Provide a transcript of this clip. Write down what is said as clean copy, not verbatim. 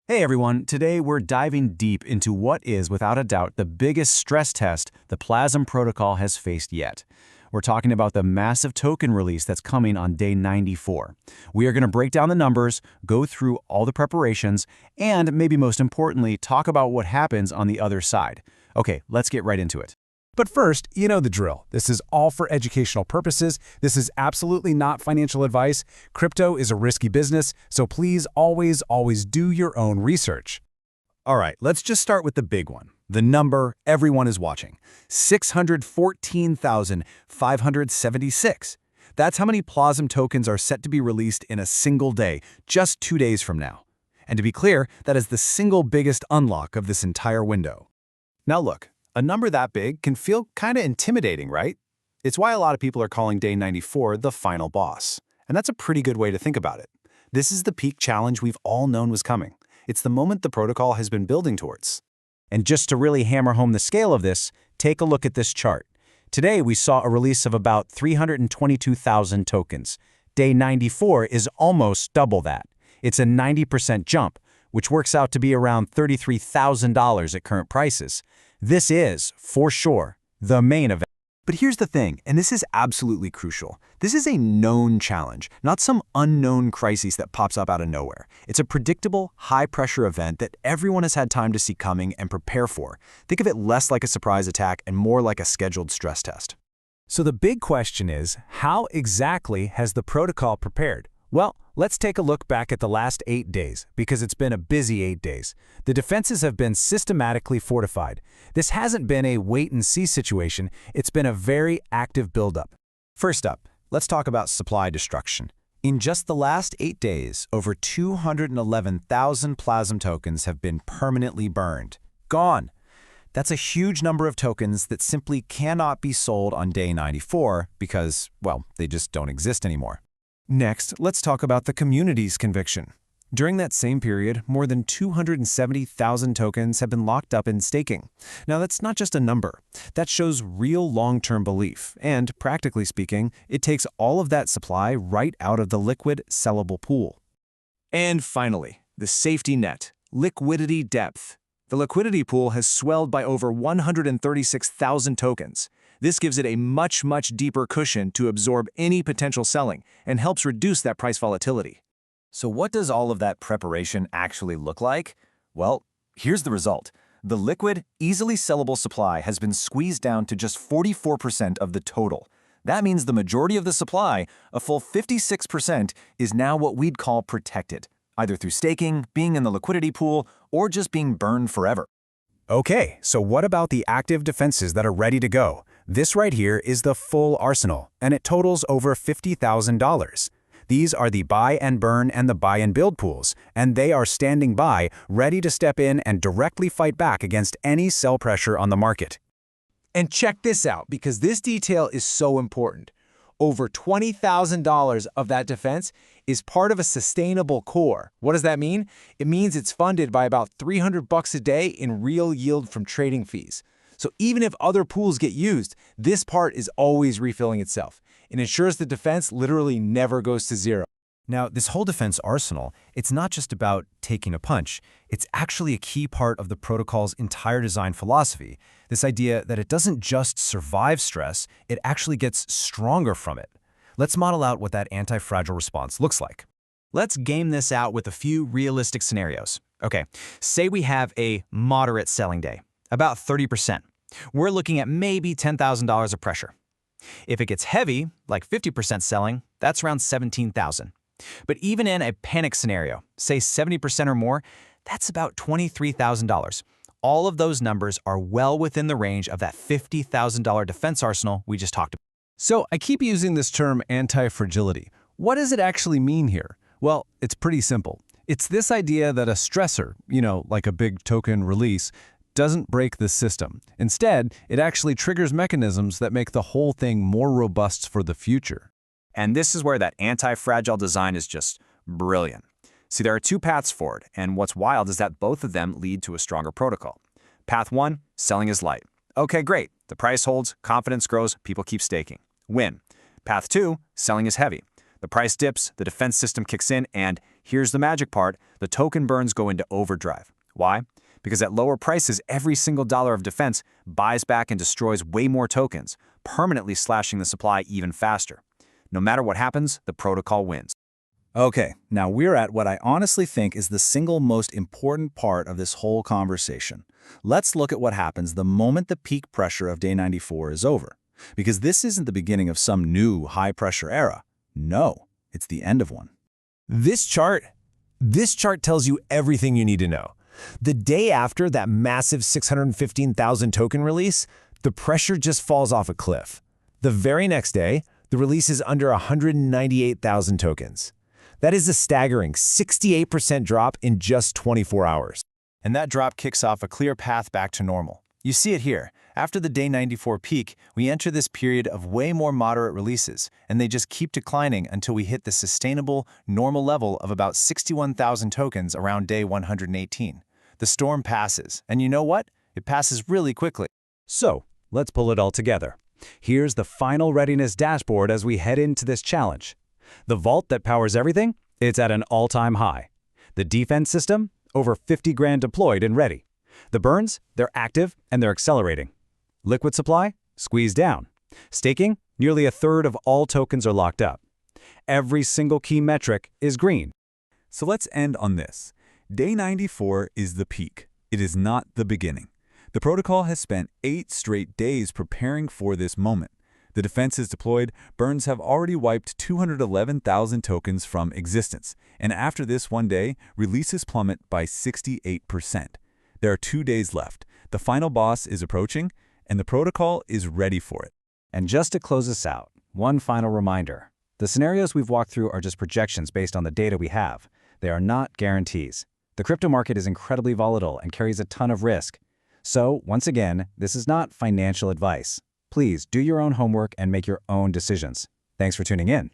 Hey everyone, today we're diving deep into what is, without a doubt, the biggest stress test the PLAZM protocol has faced yet. We're talking about the massive token release that's coming on day 94. We are going to break down the numbers, go through all the preparations, and maybe most importantly, talk about what happens on the other side. Okay, let's get right into it. But first, you know the drill. This is all for educational purposes. This is absolutely not financial advice. Crypto is a risky business, so please always do your own research. All right, let's just start with the big one. The number everyone is watching, 614,576. That's how many PLAZM tokens are set to be released in a single day, just 2 days from now. And to be clear, that is the single biggest unlock of this entire window. Now look, a number that big can feel kind of intimidating, right? It's why a lot of people are calling day 94 the final boss. And that's a pretty good way to think about it. This is the peak challenge we've all known was coming. It's the moment the protocol has been building towards. And just to really hammer home the scale of this, take a look at this chart. Today we saw a release of about 322,000 tokens. Day 94 is almost double that. It's a 90% jump, which works out to be around $33,000 at current prices. This is, for sure, the main event. But here's the thing, and this is absolutely crucial. This is a known challenge, not some unknown crisis that pops up out of nowhere. It's a predictable, high-pressure event that everyone has had time to see coming and prepare for. Think of it less like a surprise attack and more like a scheduled stress test. So the big question is, how exactly has the protocol prepared? Well, let's take a look back at the last 8 days, because it's been a busy 8 days. The defenses have been systematically fortified. This hasn't been a wait-and-see situation, it's been a very active buildup. First up, let's talk about supply destruction. In just the last 8 days, over 211,000 PLAZM tokens have been permanently burned. Gone! That's a huge number of tokens that simply cannot be sold on day 94 because, well, they just don't exist anymore. Next, let's talk about the community's conviction. During that same period, more than 270,000 tokens have been locked up in staking. Now, that's not just a number. That shows real long-term belief, and practically speaking, it takes all of that supply right out of the liquid, sellable pool. And finally, the safety net, liquidity depth. The liquidity pool has swelled by over 136,000 tokens. This gives it a much deeper cushion to absorb any potential selling and helps reduce that price volatility. So what does all of that preparation actually look like? Well, here's the result. The liquid, easily sellable supply has been squeezed down to just 44% of the total. That means the majority of the supply, a full 56%, is now what we'd call protected, either through staking, being in the liquidity pool, or just being burned forever. Okay, so what about the active defenses that are ready to go? This right here is the full arsenal, and it totals over $50,000. These are the buy and burn and the buy and build pools, and they are standing by, ready to step in and directly fight back against any sell pressure on the market. And check this out, because this detail is so important. Over $20,000 of that defense is part of a sustainable core. What does that mean? It means it's funded by about $300 a day in real yield from trading fees. So even if other pools get used, this part is always refilling itself. It ensures the defense literally never goes to zero. Now, this whole defense arsenal, it's not just about taking a punch. It's actually a key part of the protocol's entire design philosophy. This idea that it doesn't just survive stress, it actually gets stronger from it. Let's model out what that anti-fragile response looks like. Let's game this out with a few realistic scenarios. Okay, say we have a moderate selling day, about 30%. We're looking at maybe $10,000 of pressure. If it gets heavy, like 50% selling, that's around $17,000. But even in a panic scenario, say 70% or more, that's about $23,000. All of those numbers are well within the range of that $50,000 defense arsenal we just talked about. So I keep using this term anti-fragility. What does it actually mean here? Well, it's pretty simple. It's this idea that a stressor, like a big token release, doesn't break the system. Instead, it actually triggers mechanisms that make the whole thing more robust for the future. And this is where that anti-fragile design is just brilliant. See, there are two paths forward, and what's wild is that both of them lead to a stronger protocol. Path 1, selling is light. Okay, great. The price holds, confidence grows, people keep staking. Win. Path 2, selling is heavy. The price dips, the defense system kicks in, and Here's the magic part, the token burns go into overdrive. Why? Because at lower prices, every single dollar of defense buys back and destroys way more tokens, permanently slashing the supply even faster. No matter what happens, the protocol wins. Okay, now we're at what I honestly think is the single most important part of this whole conversation. Let's look at what happens the moment the peak pressure of day 94 is over. Because this isn't the beginning of some new high-pressure era. No, it's the end of one. This chart tells you everything you need to know. The day after that massive 615,000 token release, the pressure just falls off a cliff. The very next day, the release is under 198,000 tokens. That is a staggering 68% drop in just 24 hours. And that drop kicks off a clear path back to normal. You see it here. After the day 94 peak, we enter this period of way more moderate releases, and they just keep declining until we hit the sustainable, normal level of about 61,000 tokens around day 118. The storm passes, and you know what? It passes really quickly. So, let's pull it all together. Here's the final readiness dashboard as we head into this challenge. The vault that powers everything, it's at an all-time high. The defense system, over 50 grand deployed and ready. The burns, they're active and they're accelerating. Liquid supply, squeezed down. Staking, nearly a third of all tokens are locked up. Every single key metric is green. So let's end on this. Day 94 is the peak. It is not the beginning. The protocol has spent 8 straight days preparing for this moment. The defense is deployed, burns have already wiped 211,000 tokens from existence, and after this one day, releases plummet by 68%. There are 2 days left. The final boss is approaching, and the protocol is ready for it. And just to close us out, one final reminder. The scenarios we've walked through are just projections based on the data we have. They are not guarantees. The crypto market is incredibly volatile and carries a ton of risk. So, once again, this is not financial advice. Please do your own homework and make your own decisions. Thanks for tuning in.